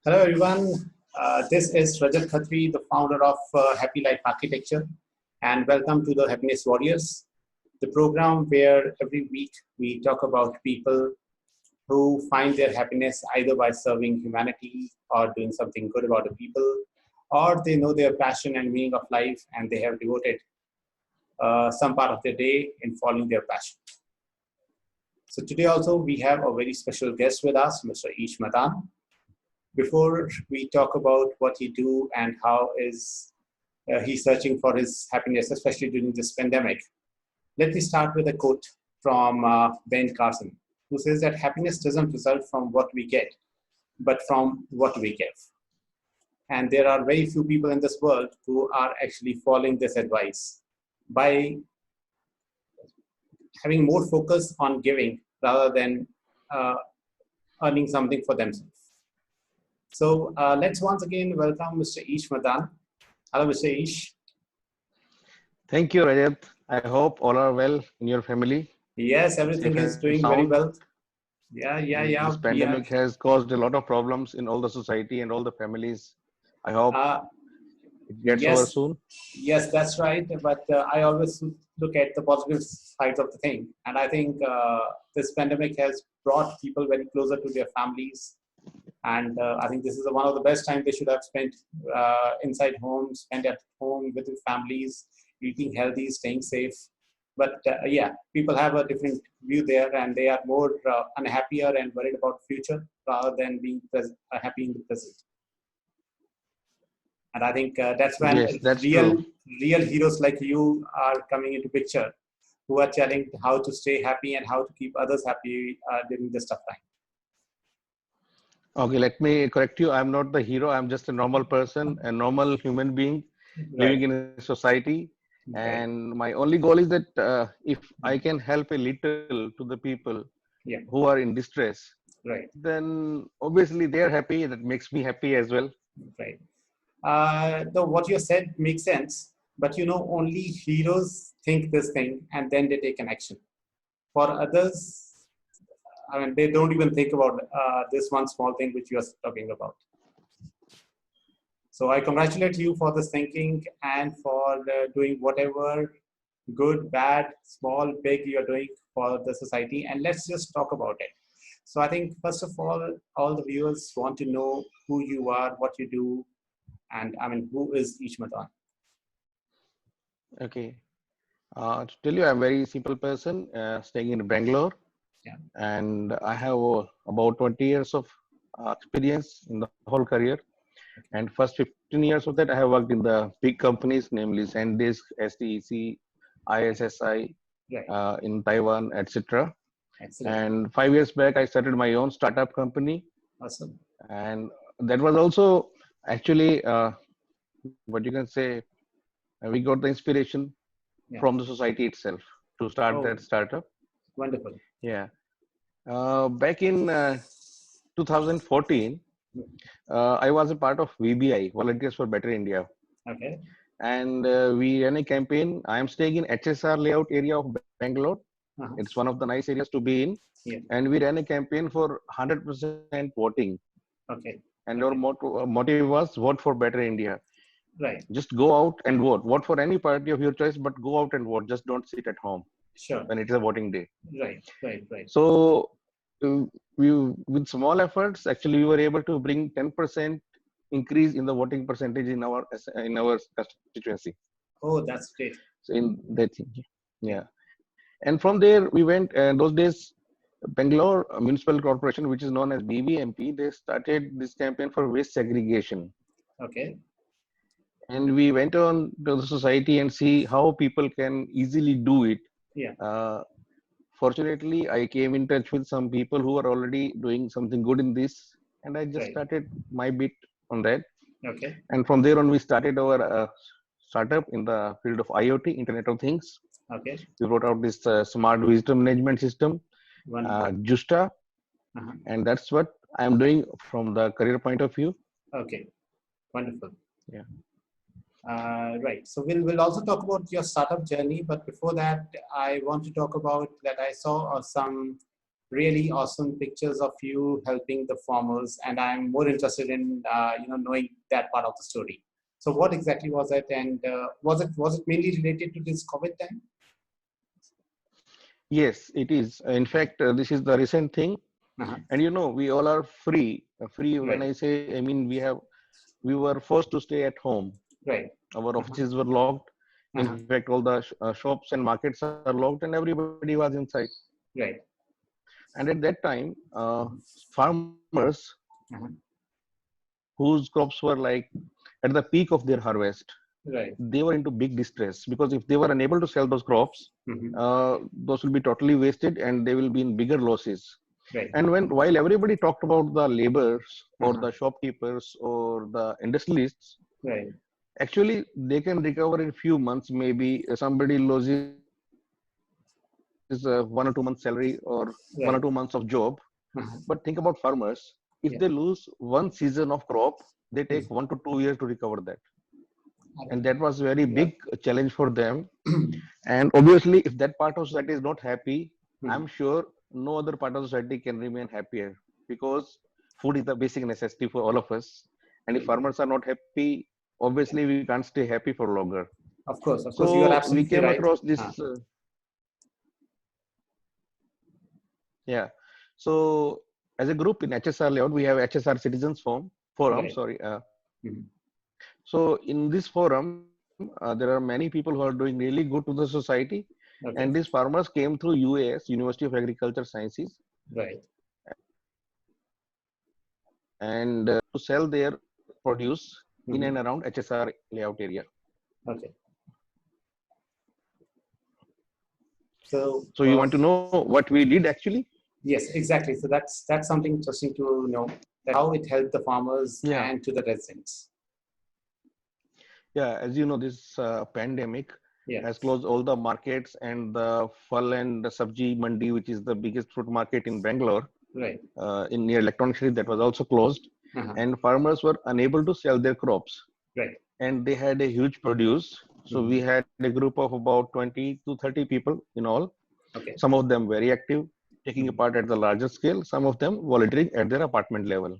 Hello, everyone. This is Rajat Khatri, the founder of Happy Life Architecture, and welcome to the Happiness Warriors, the program where every week we talk about people who find their happiness either by serving humanity or doing something good about the people, or they know their passion and meaning of life and they have devoted some part of their day in following their passion. So today also we have a very special guest with us, Mr. Ish Madan. Before we talk about what he do and how is he searching for his happiness, especially during this pandemic, let me start with a quote from Ben Carson, who says that happiness doesn't result from what we get, but from what we give. And there are very few people in this world who are actually following this advice by having more focus on giving rather than uh, earning something for themselves. So let's once again welcome Mr. Ish Madan. Hello, Mr. Ish. Thank you, Rajat. I hope all are well in your family, Yes, everything safe is and doing very sound. well. Yeah. This We are. pandemic has caused a lot of problems in all the society and all the families. I hope Uh, it gets over yes, soon. yes, that's right. But I always look at the positive sides of the thing, and I think this pandemic has brought people very closer to their families. And I think this is one of the best times they should have spent inside home, spent at home with their families, eating healthy, staying safe. But yeah, people have a different view there, and they are more unhappier and worried about future rather than being happy in the present. And I think that's when Yes, that's real true. real heroes like you are coming into picture, who are telling how to stay happy and how to keep others happy during this tough time. Okay, let me correct you. I'm not the hero. I'm just a normal person, a normal human being living Right, in a society. right. And my only goal is that if I can help a little to the people Yeah, who are in distress, right, then obviously they are happy. That makes me happy as well. right. The what you said makes sense, but only heroes think this thing and then they take an action. For others, I mean, they don't even think about this one small thing which you are talking about. So I congratulate you for this thinking and for doing whatever good, bad, small, big you're doing for the society. And let's just talk about it. So I think first of all the viewers want to know who you are, what you do, and I mean, who is Ish Madan? Okay. To tell you, I'm a very simple person staying in Bangalore, Yeah. and I have about 20 years of experience in the whole career. And Okay. first 15 years of that, I have worked in the big companies, namely SanDisk, STEC, ISSI Right. in Taiwan, etc. Excellent. And 5 years back, I started my own startup company, Awesome. and that was also actually what you can say. We got the inspiration Yeah. from the society itself to start Oh, that startup. wonderful. Yeah. Back in 2014, I was a part of VBI, Volunteers for Better India. Okay. And we ran a campaign. I am staying in HSR layout area of Bangalore. It's Uh-huh. one of the nice areas to be in. Yeah. And we ran a campaign for 100% voting. Okay. And our Okay. motive was vote for Better India. Right. Just go out and vote. Vote for any party of your choice, but go out and vote. Just don't sit at home Sure. when it is a voting day. Right. Right. Right. So uh, we, with small efforts, actually, we were able to bring 10% increase in the voting percentage in our constituency. Oh, that's great. So in that, Yeah. yeah. And from there, we went. Those days, Bangalore Municipal Corporation, which is known as BBMP, they started this campaign for waste segregation. Okay. And we went on to the society and see how people can easily do it. Yeah. Uh, Fortunately, I came in touch with some people who are already doing something good in this, and I just Right. started my bit on that. Okay. And from there on, we started our startup in the field of IoT, Internet of Things. Okay. We wrote out this smart visitor management system, Wonderful. Justa, Uh-huh. and that's what I'm doing from the career point of view. Okay. Wonderful. Yeah. Right. So we'll also talk about your startup journey, but before that, I want to talk about that I saw some really awesome pictures of you helping the farmers, and I'm more interested in knowing that part of the story. So what exactly was it, and was it mainly related to this COVID time? Yes, it is. In fact, this is the recent thing, Uh-huh. and we all are free. Free when Right, I say, I mean we were forced to stay at home. right. Our Uh-huh. offices were locked. In Uh-huh. fact, all the shops and markets are locked, and everybody was inside. Right. And at that time, farmers Uh-huh. whose crops were like at the peak of their harvest, Right. they were into big distress because if they were unable to sell those crops, Mm-hmm. those will be totally wasted and they will be in bigger losses. Right. And while everybody talked about the laborers or Uh-huh. the shopkeepers or the industrialists, Right. actually they can recover in few months. Maybe somebody loses 1 or 2 months salary or 1 or 2 Right. months of job. Uh-huh. But think about farmers. If Yeah. they lose one season of crop, they take Mm. 1 to 2 years to recover that. And Okay. that was very Yeah. big challenge for them. And obviously, if that part of society is not happy, I'm Mhm. sure no other part of society can remain happier because food is the basic necessity for all of us. And if Right. farmers are not happy, obviously we can't stay happy for longer. Of course, you are So we absolutely came right. across Uh, this, yeah. So as a group in HSR layout, we have HSR Citizens Forum. right. Sorry. Mhm. So in this forum, there are many people who are doing really good to the society. And these Okay. farmers came through UAS, University of Agriculture Sciences, Right. and to sell their produce in Mhm. and around HSR layout area. Okay. So So you want to know what we did actually? yes, exactly. So that's something interesting to know, that how it helped the farmers Yeah, and to the residents. yeah. As you know, this pandemic Yeah. has closed all the markets and the Phal and the Sabji Mandi, which is the biggest fruit market in Bangalore, Right. in near Electronic City, that was also closed, Uh-huh. and farmers were unable to sell their crops. Right. And they had a huge produce. So we Mhm. had a group of about 20 to 30 people in all. Okay. Some of them very active, taking a Mhm. part at the larger scale, some of them volunteering at their apartment level.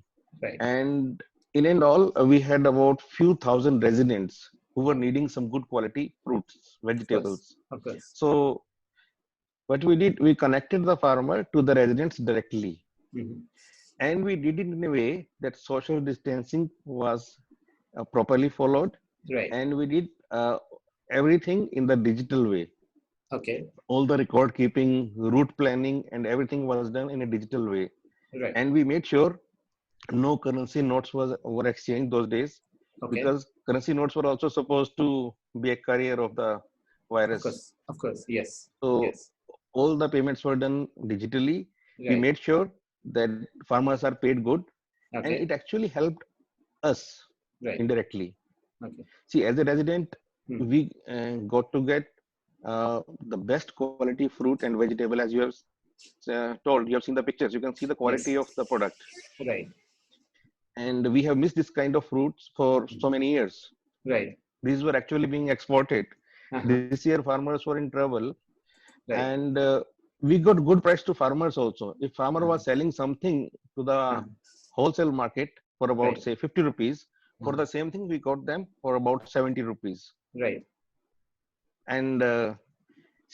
Right. And in and all, we had about few thousand residents who were Okay. needing some good quality fruits, Of course. vegetables. Of course. So what we did, we connected the farmer to the residents directly. Mhm. And we did it in a way that social distancing was properly followed. Right. And we did everything in the digital way. Okay. All the record keeping, route planning, and everything was done in a digital way. Right. And we made sure no currency notes were exchanged those days Okay. because currency notes were also supposed to be a carrier of the Of virus. course. Of course. Yes. So Yes. all the payments were done digitally. We Right. made sure that farmers are paid good, and Okay. it actually helped us Right. indirectly. Okay. See, as a resident, Mhm. we got to get the best quality fruit and vegetable. As you have told, you have seen the pictures. You can see the quality Yes. of the product. Right. And we have missed this kind of fruits for so many years. Right. These were actually being exported. Uh-huh. This year, farmers were in trouble, Right. and we got good price to farmers also. If farmer Uh-huh. was selling something to the Uh-huh. wholesale market for about Right. say 50 rupees, for Uh-huh. the same thing we got them for about 70 rupees. Right. And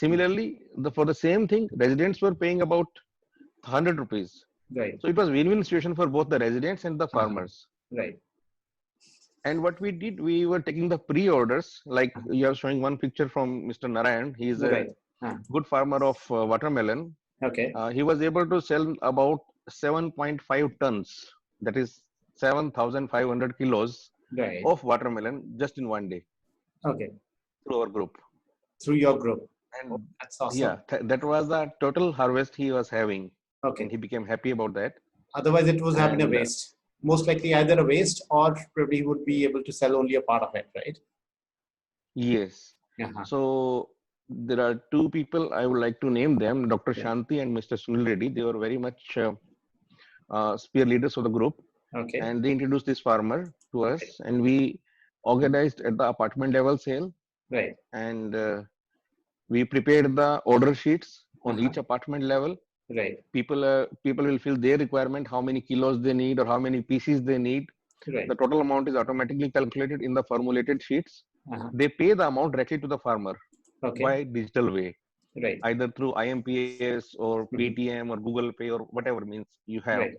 similarly, for the same thing, residents were paying about 100 rupees. Right. So it was win-win situation for both the residents and the Uh-huh. farmers. Right. And what we did, we were taking the pre-orders. Like Uh-huh. you are showing one picture from Mr. Narayan. He is a Right. Uh, good farmer of watermelon. okay. He was able to sell about 7.5 tons, that is 7,500 kilos Right. of watermelon just in one day Okay. through our group. Through your group. Oh, And that's awesome. yeah, that was the total harvest he was having. And Okay. he became happy about that. Otherwise, it was having a And waste. Most likely, either a waste or probably would be able to sell only a part of it, right? yes, Uh-huh. so there are two people I would like to name them, Dr. Yeah. Shanti and Mr. Sunil Reddy. They were very much spear leaders of the group, Okay. and they introduced this farmer to us, Okay. and we organized at the apartment level sale, Right. and we prepared the order sheets on Uh-huh. each apartment level, Right. People will fill their requirement, how many kilos they need or how many pieces they need. Right. The total amount is automatically calculated in the formulated sheets. They pay the amount directly to the farmer by digital way, right. either through IMPS or Paytm or Google Pay or whatever means you have, right.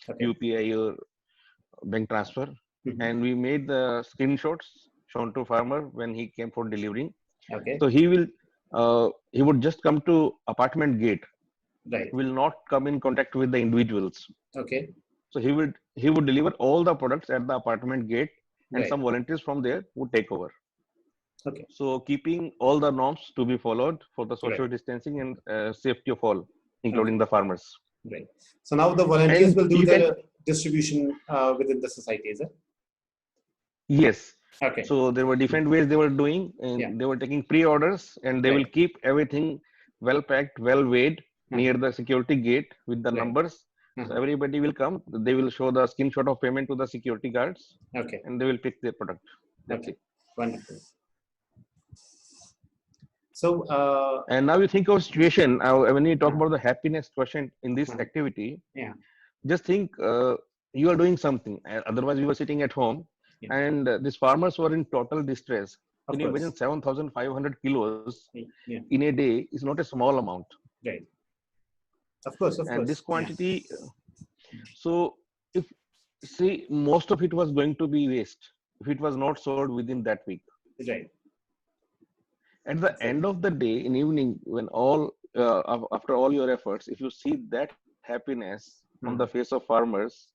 Okay. UPI or bank transfer. And we made the screenshots shown to farmer when he came for delivering. Okay. So he would just come to apartment gate. Right. Will not come in contact with the individuals. Okay. So he would deliver all the products at the apartment gate, and right. some volunteers from there would take over. Okay. So keeping all the norms to be followed for the social right. distancing and safety of all, including the farmers. Right. So now the volunteers will do the distribution within the society, is it? Yes. Okay. So there were different ways they were doing, and they were taking pre-orders, and they will keep everything well packed, well weighed near the security gate with the numbers. So everybody will come. They will show the screenshot of payment to the security guards. Okay. And they will pick their product. That's it. Wonderful. So, and now you think of situation. When you talk about the happiness quotient in this activity, just think you are doing something. Otherwise, you were sitting at home, and these farmers were in total distress. Can you imagine 7,500 kilos in a day is not a small amount. Right. Of course. And this quantity, so if most of it was going to be waste if it was not sold within that week. Right. At the end of the day, in evening, when after all your efforts, if you see that happiness on the face of farmers,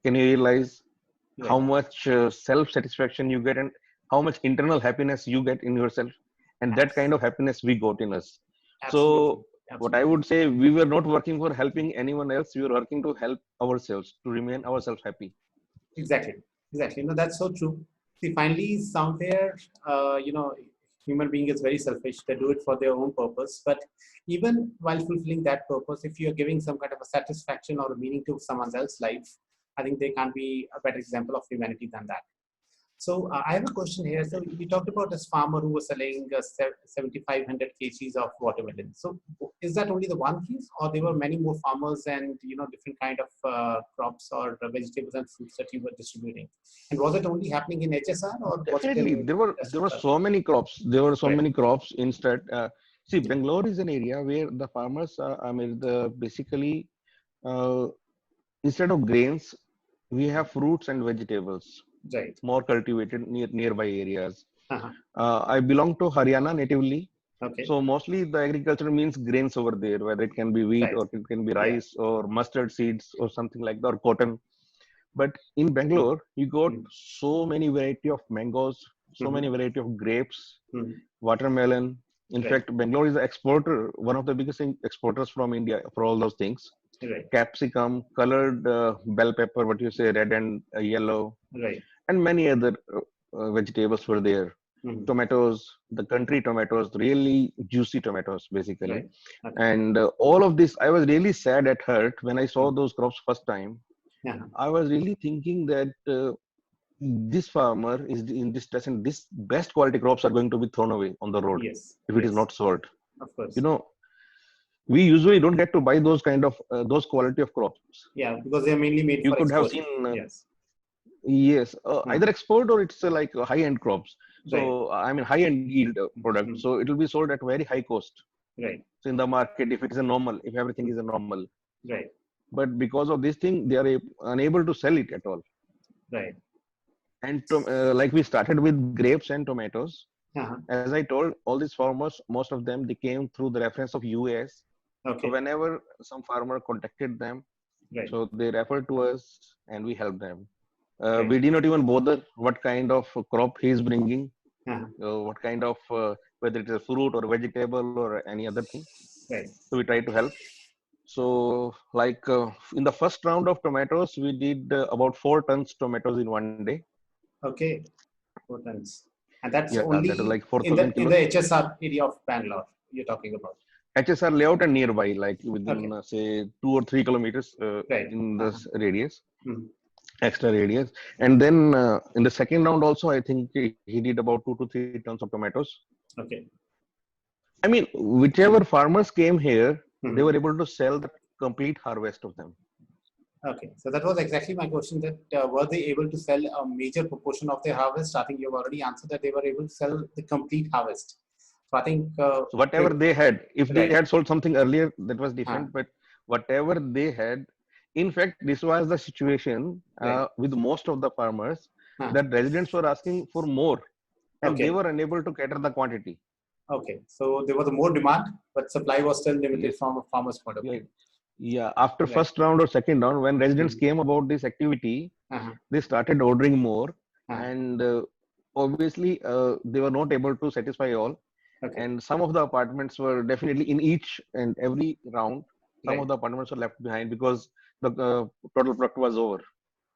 can you realize how much self-satisfaction you get and how much internal happiness you get in yourself? And that kind of happiness we got in us. So what I would say, we were not working for helping anyone else. We were working to help ourselves, to remain ourselves happy. Exactly. No, that's so true. See, finally, somewhere, human being is very selfish. They do it for their own purpose. But even while fulfilling that purpose, if you're giving some kind of a satisfaction or a meaning to someone else's life, I think they can't be a better example of humanity than that. So I have a question here. So we talked about this farmer who was selling 7,500 kgs of watermelon. So is that only the one case, or there were many more farmers and different kind of crops or vegetables and fruits that you were distributing? And was it only happening in HSR, or definitely there were so many crops. There were so many crops instead. See, Bangalore is an area where the farmers basically instead of grains, we have fruits and vegetables. Right. More cultivated nearby areas. I belong to Haryana natively. Okay. So mostly the agriculture means grains over there, whether it can be wheat or it can be rice or mustard seeds or something like that, or cotton. But in Bangalore, you got so many variety of mangoes, so many variety of grapes, watermelon. In fact, Bangalore is the exporter, one of the biggest exporters from India for all those things. Right. Capsicum, colored bell pepper, what you say, red and yellow. Right. And many other vegetables were there. Tomatoes, the country tomatoes, really juicy tomatoes, basically. Right. Okay. And all of this, I was really sad at heart when I saw those crops first time. I was really thinking that this farmer is in distress, and this best quality crops are going to be thrown away on the road if it is not sold. Of course. We usually don't get to buy those kind of those quality of crops. Yeah, because they are mainly made you for could export. have seen either export or it's like high-end crops. So I mean high-end yield product. So it will be sold at very high cost. Right. So in the market, if it is a normal, if everything is a normal. Right. But because of this thing, they are unable to sell it at all. Right. And like we started with grapes and tomatoes. As I told, all these farmers, most of them, they came through the reference of US. Okay. So whenever some farmer contacted them, so they referred to us and we helped them. We did not even bother what kind of crop he is bringing, what kind of, whether it is a fruit or a vegetable or any other thing. Right. So we try to help. So like in the first round of tomatoes, we did about 4 tons tomatoes in one day. Okay. 4 tons. And that's only that is like in the HSR area of Bangalore you're talking about. HSR layout and nearby, like within say 2 or 3 kilometers in this radius, extra radius. And then in the second round also, I think he did about 2 to 3 tons of tomatoes. Okay. I mean, whichever farmers came here, they were able to sell the complete harvest of them. Okay, so that was exactly my question. That were they able to sell a major proportion of their harvest? I think you've already answered that they were able to sell the complete harvest. So I think So whatever they had, if they right. had sold something earlier, that was different. Uh, But whatever they had, in fact, this was the situation right. with most of the farmers, Uh, that residents were asking for more, and they okay. were unable to cater the quantity. Okay. So there was a more demand, but supply was still limited Yes, from a farmer's point of yeah, view. yeah. After Right. first round or second round, when residents Mhm. came about this activity, Uh-huh. they started ordering more, Uh-huh. and obviously they were not able to satisfy all. Okay. And some of the apartments were definitely in each and every round. Some of Right. the apartments were left behind because the total product was over.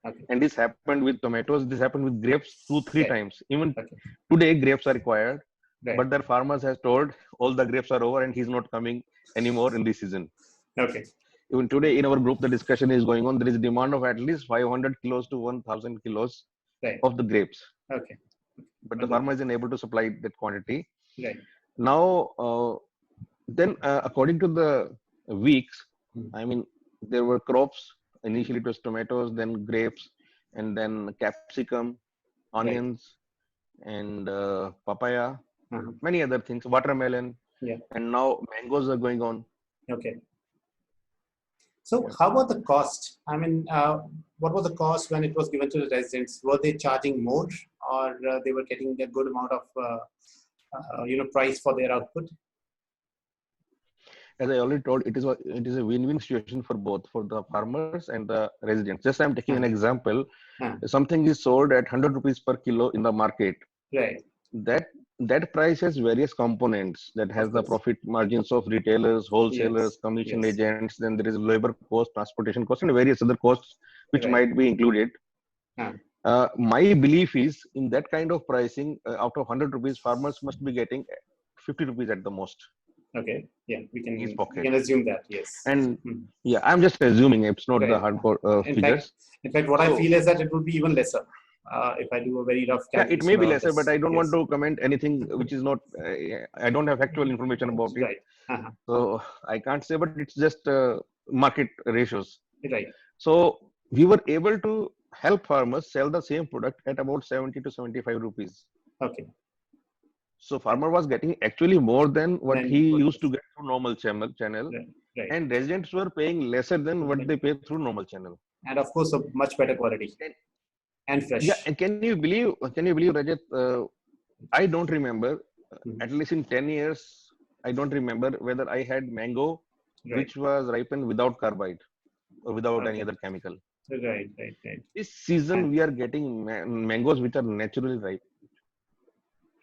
Okay. And this happened with tomatoes. This happened with grapes 2-3 Right. times. Even Okay. today, grapes are required, Right. but their farmers has told all the grapes are over and he's not coming anymore in this season. Okay. Even today in our group, the discussion is going on. There is a demand of at least 500 kilos to 1,000 kilos Right. of the grapes, Okay. but the Wonderful. farmer is unable to supply that quantity. Right. Now, then, according to the weeks, Mm. I mean, there were crops. Initially, it was tomatoes, then grapes, and then capsicum, Right. onions, and papaya, Uh-huh. many other things, watermelon, Yeah. and now mangoes are going on. Okay. So Yeah. how about the cost? I mean, what was the cost when it was given to the residents? Were they charging more, or they were getting a good amount of price for their output? As I already told, it is a win-win situation for both, for the farmers and the residents. Just I'm taking an Uh, example. uh, Something is sold at 100 rupees per kilo in the market. right. That price has various components, that has Of the course. profit margins of retailers, Yes. wholesalers, commission Yes. agents. Then there is labor cost, transportation cost, and various other costs which Right. might be included. Uh, My belief is, in that kind of pricing, out of 100 rupees, farmers must be getting 50 rupees at the most okay. Yeah. We in his can we pocket. can assume that. Yes. And Hmm. yeah, I'm just assuming, it's not the Right. hardcore In fact, figures. what I So feel is that it would be even lesser if I do a very rough yeah, it may calculation be of lesser, but this. I don't want Yes. to comment anything which is not. I don't have actual information about it, Right. Uh-huh. so I can't say. But it's just market ratios. Right. So we were able to help farmers sell the same product at about 70 to 75 rupees. Okay. So farmer was getting actually more than what he Then what used to was get through normal channel, right. Right. and residents were paying lesser than what Okay. they pay through normal channel. And of course, a much better quality And, and yeah, fresh. and can you believe, Rajat? I don't remember, Mhm. at least in 10 years, I don't remember whether I had mango Right. which was ripened without carbide or without any Okay. other chemical. Right. Right. Right. This season, And we are getting mangoes which are naturally ripe.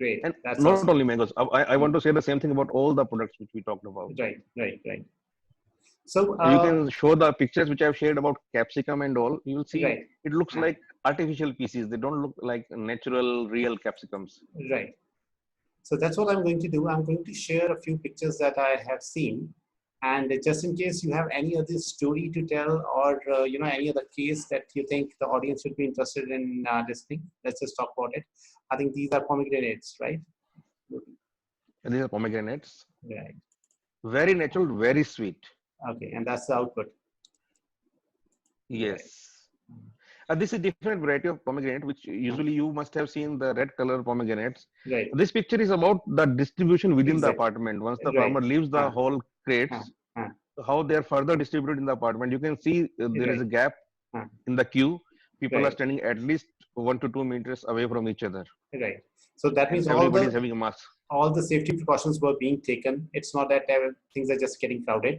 great. And That's not awesome. only mangoes, I want Mm. to say the same thing about all the products which we talked about. Right. Right. Right. So, You can show the pictures which I've shared about capsicum and all. You'll see right. it looks Uh, like artificial pieces. They don't look like natural, real capsicums. right. So that's what I'm going to do. I'm going to share a few pictures that I have seen, and just in case you have any other story to tell, or any other case that you think the audience would be interested in listening, let's just talk about it. I think these are pomegranates, right? And these are pomegranates. Right. Very natural, very sweet. Okay, and that's the output. Right. Yes. This is different variety of pomegranate, which Uh, usually you must have seen the red color pomegranates. right. This picture is about the distribution within the Exactly. apartment. Once the Right. farmer leaves the Uh, whole uh, crates, uh, how they are further distributed in the apartment. You can see there is a right. gap Uh, in the queue. People are right. standing at least 1 to 2 meters away from each other, Right. So that and means everybody is having a mask. all the safety precautions were being taken. It's not that things are just getting crowded.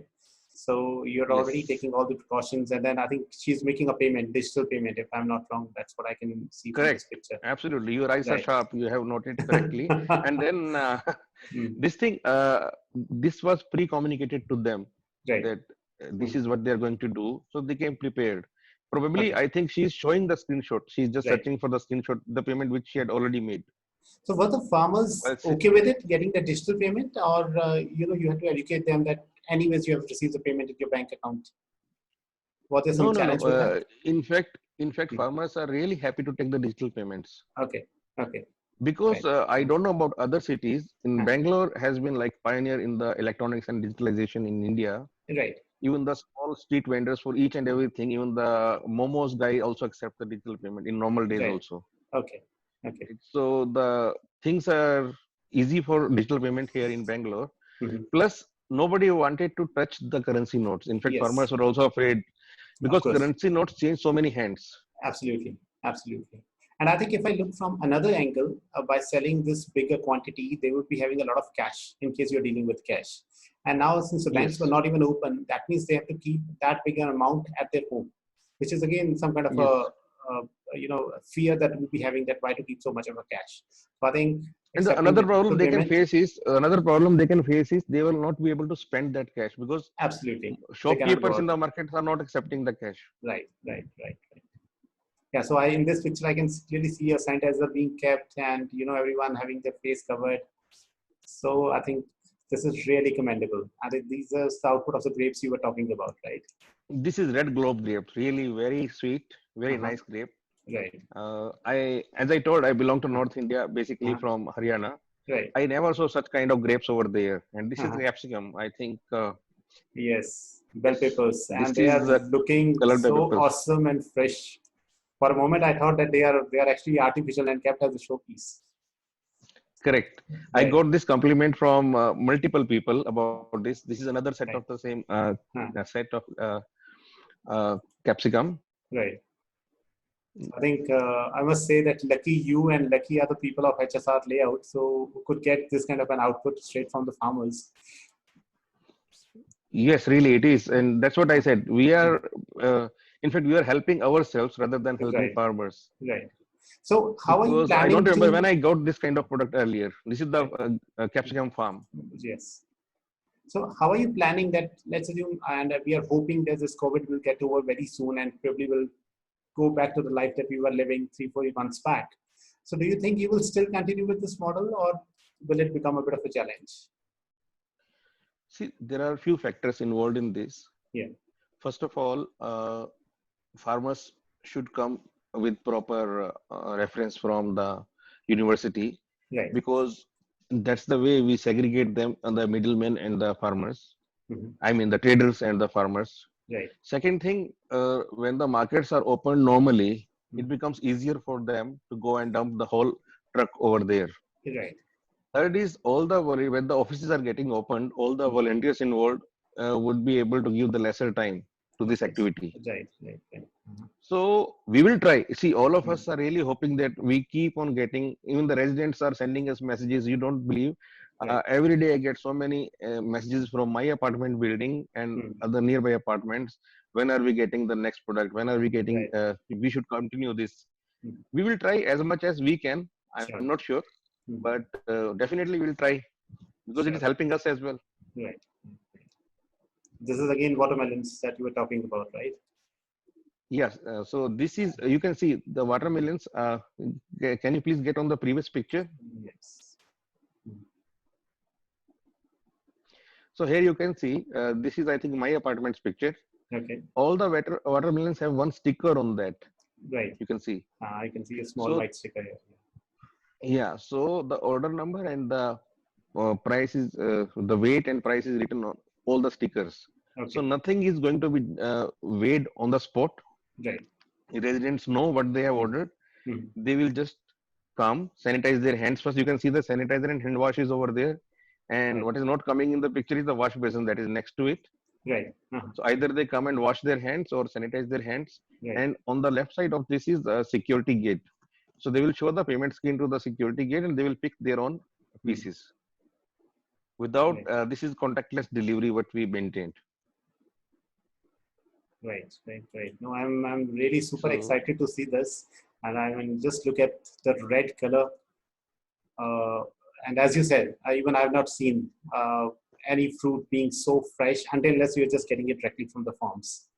So you're already Yes, taking all the precautions. And then I think she's making a payment, digital payment, if I'm not wrong. That's what I can see from this correct. picture. Absolutely, your eyes are Right. sharp. You have noted correctly. And then Mm, this thing, this was pre-communicated to them right. that this Mm, is what they're going to do, so they came prepared. Probably, okay. I think she's showing the screenshot. She's just Right. searching for the screenshot, the payment which she had already made. So were the farmers Well, okay with it, getting the digital payment, or you have to educate them that anyways you have received the payment in your bank account? Was there no, some no, no. challenge with that? In fact, Mm, farmers are really happy to take the digital payments, okay. Okay. because Right. I don't know about other cities. In Uh, Bangalore, has been like pioneer in the electronics and digitalization in India. right. Even the small street vendors for each and everything, even the momos guy also accept the digital payment in normal days Right. also. Okay. Okay. So the things are easy for digital payment here in Bangalore. Mhm. Plus, nobody wanted to touch the currency notes. In fact, Yes. farmers were also afraid Of because course. currency notes change so many hands. Absolutely. Absolutely. And I think if I look from another angle, by selling this bigger quantity, they would be having a lot of cash in case you're dealing with cash. And now, since the banks were Yes, not even open, that means they have to keep that bigger amount at their home, which is again some kind of yes. a fear that we'll be having, that why to keep so much of a cash. So I think And the accepting another the problem digital they can payment, face is they will not be able to spend that cash because absolutely, they cannot go shopkeepers in out. the market are not accepting the cash. Right, right, right, right. Yeah, so in this picture, I can clearly see a sanitizer being kept, and everyone having their face covered. So I think this is really commendable. I think these are the output of the grapes you were talking about, right? This is red globe grape, really very sweet, very Uh-huh. nice grape. Right. As I told, I belong to Uh-huh. North India, basically Uh-huh. from Haryana. Right. I never saw such kind of grapes over there, and this is Uh-huh. capsicum. I think Yes, bell yes, peppers, this and they is are the looking colored so peppers. awesome and fresh. For a moment, I thought that they are actually artificial and kept as a showpiece. Correct. I Right. got this compliment from multiple people about this. This is another set of the Right. same Huh. set of capsicum. Right. I think I must say that lucky you and lucky are the people of HSR layout, so who could get this kind of an output straight from the farmers. Yes, really, it is, and that's what I said. We are, in fact, we are helping ourselves rather than helping Right. farmers. Right. So how are you Because I don't planning remember when to? I got this kind of product earlier. This is the Right. capsicum farm. Yes. So how are you planning that? Let's assume, and we are hoping that this COVID will get over very soon, and probably will go back to the life that we were living 3, 4 months back. So do you think you will still continue with this model, or will it become a bit of a challenge? See, there are a few factors involved in this. Yeah. First of all, farmers should come with proper reference from the university Right. because that's the way we segregate them and the middlemen and the farmers. Hmm. I mean, the traders and the farmers. Right. Second thing, when the markets are open normally, it Mhm. becomes easier for them to go and dump the whole truck over there. Right. Third is when the offices are getting opened, all the Mhm. volunteers involved would be able to give the lesser time to this Yes. activity. Right. Right. Right. Mhm. So we will try. See, all of Mhm. us are really hoping that we keep on getting. Even the residents are sending us messages. You don't believe. Right. Every day I get so many messages from my apartment building and Mhm. other nearby apartments. When are we getting the next product? When are we getting? Right. We should continue this. Mhm. We will try as much as we can. I'm Sure. not sure, but Mhm. definitely we'll try because it is Sure. helping us as well. Right. This is again watermelons that you were talking about, right? Yes. So this is you can see the watermelons. Can you please get on the previous picture? Yes. Mhm. So here you can see this is I think my apartment's picture. Okay. All the watermelons have one sticker on that. Right. You can see. I can see a small So white sticker here. yeah. So the order number and the price is the weight and price is written on all the stickers. So Okay. nothing is going to be weighed on the spot. Right. Residents know what they have ordered. Mhm. They will just come, sanitize their hands first. You can see the sanitizer and hand wash is over there. And Right. what is not coming in the picture is the wash basin that is next to it. Right. Uh-huh. So either they come and wash their hands or sanitize their hands. Right. And on the left side of this is the security gate. So they will show the payment screen to the security gate and they will pick their own Mhm. pieces. Without Right. this is contactless delivery what we maintained. Right. Right. Right. No, I'm really super So excited to see this, and I mean, just look at the red color. Uh, and as you said, even I've not seen any fruit being so fresh unless you're just getting it directly from the farms.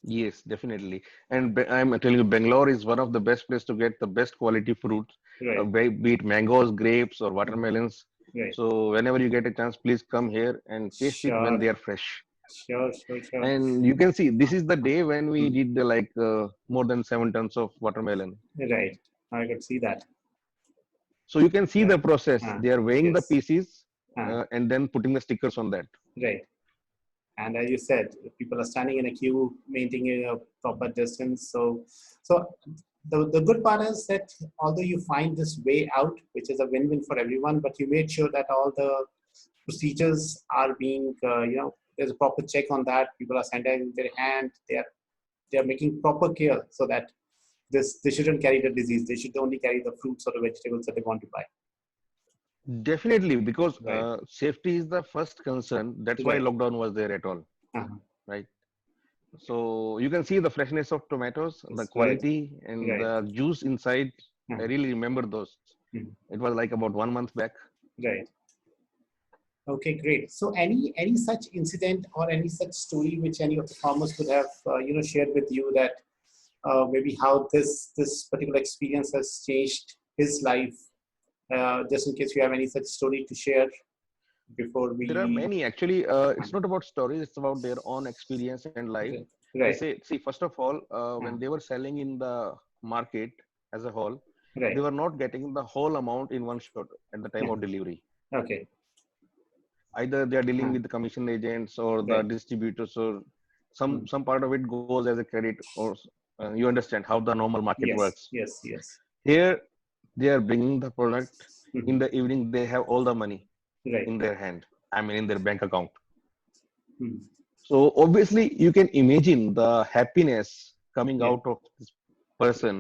yes, definitely. And I'm telling you, Bangalore is one of the best place to get the best quality fruits, Right. be it mangoes, grapes, or Mhm. watermelons. Right. So whenever you get a chance, please come here and taste it when Sure. they are fresh. Sure. Sure. Sure. And you can see this is the day when we Mhm. did more than 7 tons of watermelon. Right. I could see that. So you can see the Right. process. They are weighing the Yes. pieces Uh, and then putting the stickers on that. right. And as you said, people are standing in a queue, maintaining a proper distance. So the good part is that although you find this way out, which is a win-win for everyone, but you made sure that all the procedures are being, there's a proper check on that. People are sanitizing their hand. They are making proper care so that they shouldn't carry the disease. They should only carry the fruits or the vegetables that they want to buy. Definitely, because Right. safety is the first concern. That's why Right. lockdown was there at all, Uh-huh. right? So you can see the freshness of tomatoes, the Yes. Right. quality, and Right. the juice inside. I Uh-huh. really remember those. Mhm. It was like about 1 month back. Right. Okay, great. So any such incident or any such story which any of the farmers could have shared with you, that maybe how this particular experience has changed his life, just in case you have any such story to share before There are we. many actually. It's not about stories; it's about their own experience and life. Right. They Right. say, see, first of all, Uh, when they were selling in the market as a whole, they right. were not getting the whole amount in one shot at the time Uh, of delivery. okay. Either they are dealing Uh, with the commission agents or the right. distributors, or some Mm. some part of it goes as a credit, or you understand how the normal market Yes. works. Yes. Yes. Here, they are bringing the product in Mhm. the evening. They have all the money Right. in their hand. I mean, in their bank account. Mm. So obviously, you can imagine the happiness coming Yeah. out of this person.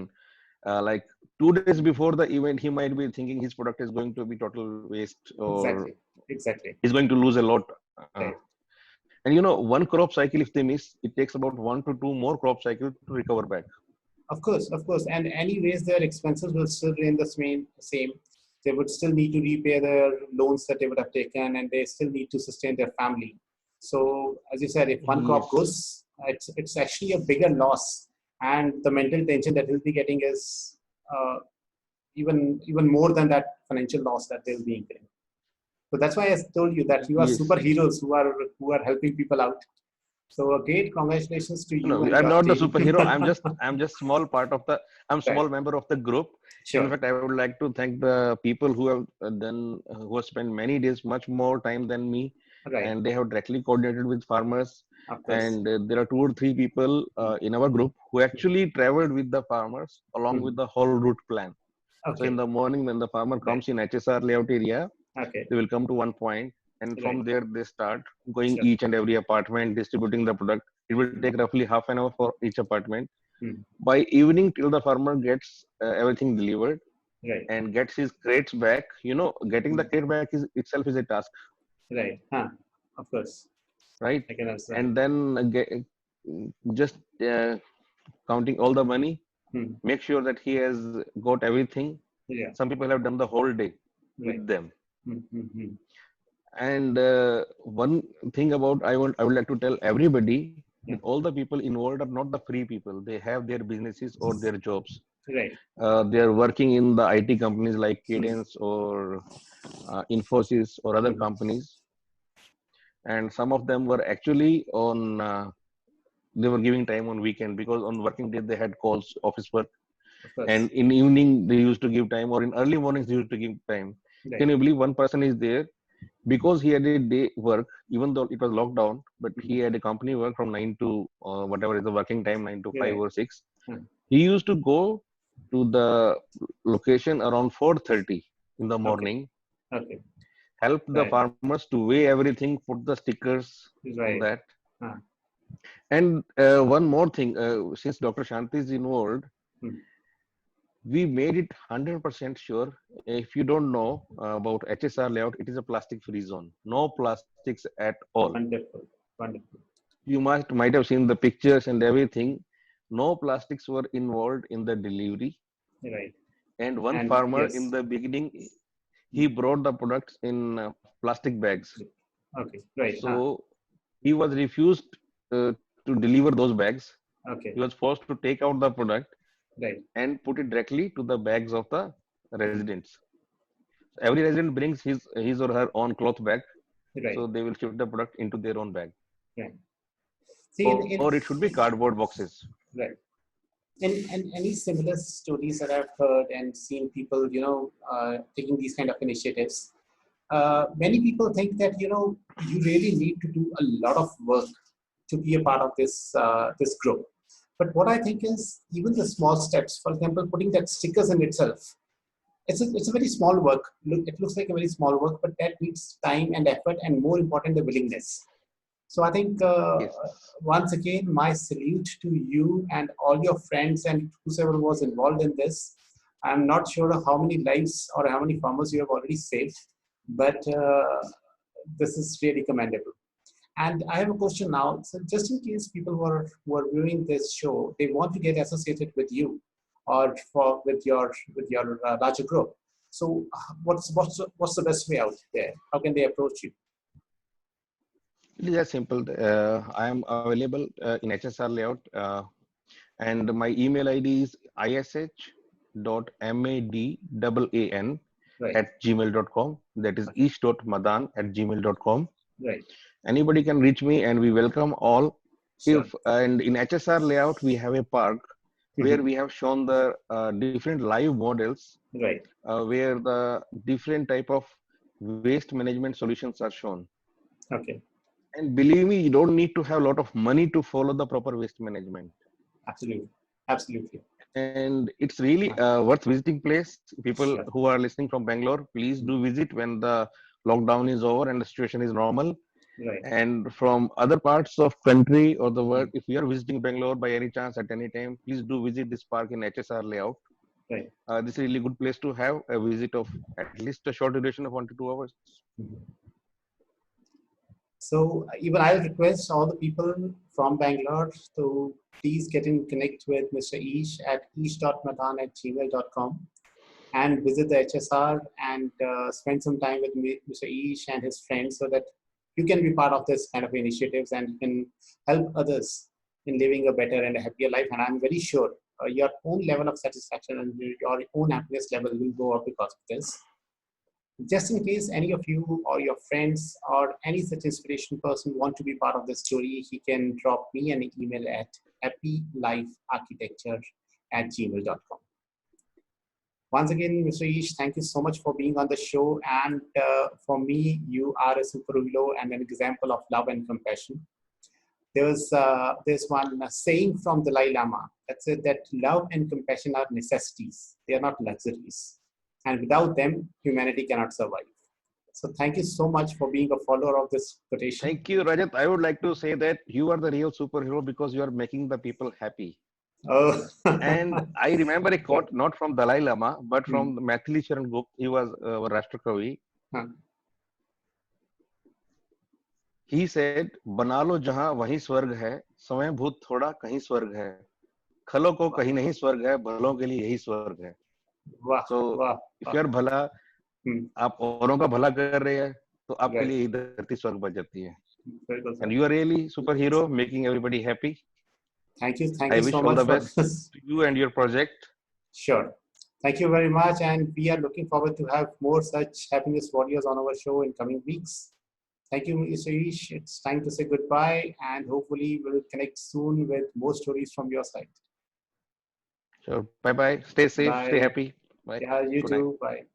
Like 2 days before the event, he might be thinking his product is going to be total waste, or Exactly. Exactly. he's going to lose a lot. Uh, Right. and one crop cycle, if they miss, it takes about 1 to 2 more crop cycles to recover back. Of course. And anyways, their expenses will still remain the same. They would still need to repay their loans that they would have taken, and they still need to sustain their family. So, as you said, if one crop Yes. goes, it's actually a bigger loss, and the mental tension that he'll be getting is even more than that financial loss that they'll be incurring. So that's why I told you that you are Yes. superheroes who are helping people out. So, a great congratulations to No, you and I'm your not the team. superhero. I'm just small part of the. I'm Right. small member of the group. In Sure. fact, I would like to thank the people who have who have spent many days, much more time than me, Right. and they have directly coordinated with farmers. Of course. And there are 2 or 3 people in our group who actually traveled with the farmers along Mhm. with the whole route plan. So in Okay. the morning, when the farmer Right. comes in HSR layout area, Okay. they will come to one point, and Right. from there they start going Sure. each and every apartment, distributing the product. It will take roughly half an hour for each apartment. Mm. By evening, till the farmer gets everything delivered Right. and gets his crates back, getting the Mm. crate back is itself is a task, Right. Huh. Of course. right? I can understand. And then just counting all the money, Mm. make sure that he has got everything. Yeah. Some people have done the whole day Right. with them. Mm. And one thing about I would like to tell everybody that Yeah. all the people involved are not the free people. They have their businesses or their jobs. Right. They are working in the IT companies like Mm. Cadence or Infosys or other Mm. companies, and some of them were actually on. They were giving time on weekend because on working day they had calls, office work, Of course. and in evening they used to give time, or in early mornings they used to give time. Can Right. you believe one person is there because he had a day work, even though it was lockdown, but he Mm. had a company work from 9 to whatever is the working time, 9 to 5 Right. or 6. Mm. He used to go to the location around 4:30 in the Okay. morning, Okay. help the Right. farmers to weigh everything, put the stickers on Right. that. Huh. And one more thing, since Dr. Shanti is involved, Mm. we made it 100% sure. If you don't know about HSR layout, it is a plastic free zone. No plastics at all. Wonderful. Wonderful. You might have seen the pictures and everything. No plastics were involved in the delivery. Right. And one And farmer in yes. the beginning, he Mm. brought the products in plastic bags. Okay. Right. Huh. So he was refused to deliver those bags. Okay. He was forced to take out the product Right. and put it directly to the bags of the residents. Every resident brings his or her own cloth bag, Right. so they will shift the product into their own bag, Right. See, or it should be cardboard boxes. right. And any similar stories that I've heard and seen people, taking these kind of initiatives. many people think that you really need to do a lot of work to be a part of this group. But what I think is even the small steps, for example, putting that stickers in itself, it's a very small work. It looks like a very small work, but that needs time and effort, and more important, the willingness. So I think Yes. once again, my salute to you and all your friends and whoever was involved in this. I'm not sure how many lives or how many farmers you have already saved, but this is really commendable. And I have a question now. So just in case people who are viewing this show, they want to get associated with you or with your larger group. So what's the best way out there? How can they approach you? It is as simple. I am available in HSR layout, and my email ID is ish.madan Right, at gmail.com. That is ish.madan at gmail.com. right, Anybody can reach me, and we welcome all. sure. And in HSR layout, we have a park where Mhm. we have shown the different live models Right. where the different type of waste management solutions are shown. Okay. And believe me, you don't need to have a lot of money to follow the proper waste management. Absolutely. Absolutely. And it's really worth visiting place. People Sure. who are listening from Bangalore, please do visit when the lockdown is over and the situation is normal. Right. And from other parts of country or the world, if you are visiting Bangalore by any chance at any time, please do visit this park in HSR layout. Right. This is a really good place to have a visit of at least a short duration of 1 to 2 hours. So even I'll request all the people from Bangalore to please get in connect with Mr. Ish at ish.madan@gmail.com and visit the HSR and spend some time with Mr. Ish and his friends so that you can be part of this kind of initiatives and you can help others in living a better and a happier life. And I'm very sure your own level of satisfaction and your own happiness level will go up because of this. Just in case any of you or your friends or any such inspiration person want to be part of this story, he can drop me an email at happylifearchitecture@gmail.com. Once again, Mr. Ish, thank you so much for being on the show. And for me, you are a superhero and an example of love and compassion. There's one saying from Dalai Lama that said that love and compassion are necessities. They are not luxuries. And without them, humanity cannot survive. So thank you so much for being a follower of this quotation. Thank you, Rajat. I would like to say that you are the real superhero because you are making the people happy. Oh. And I remember a quote not from Dalai Lama, but Hmm. from Maithili Charan Gupta. He was a Rashtrakavi. Huh. He said, "बना लो जहां वहीं स्वर्ग है, समय भूत थोड़ा कहीं स्वर्ग है, खलों को कहीं नहीं स्वर्ग है, भलों के लिए यही स्वर्ग है." Wow, So wow, if wow. you are भला, Hmm. आप औरों का भला कर रहे हैं, तो आपके Right. लिए ये धरती स्वर्ग बन जाती है. Very good, sir. And you are really superhero, making everybody happy. Thank you. Thank I you wish so all much the for best this. to you and your project. Sure. Thank you very much. And we are looking forward to have more such happiness warriors on our show in coming weeks. Thank you, Mr. Ish. It's time to say goodbye and hopefully we'll connect soon with more stories from your side. Sure. Bye bye. Stay safe. Stay Bye. happy. Bye. Yeah, you Good night. too. Bye.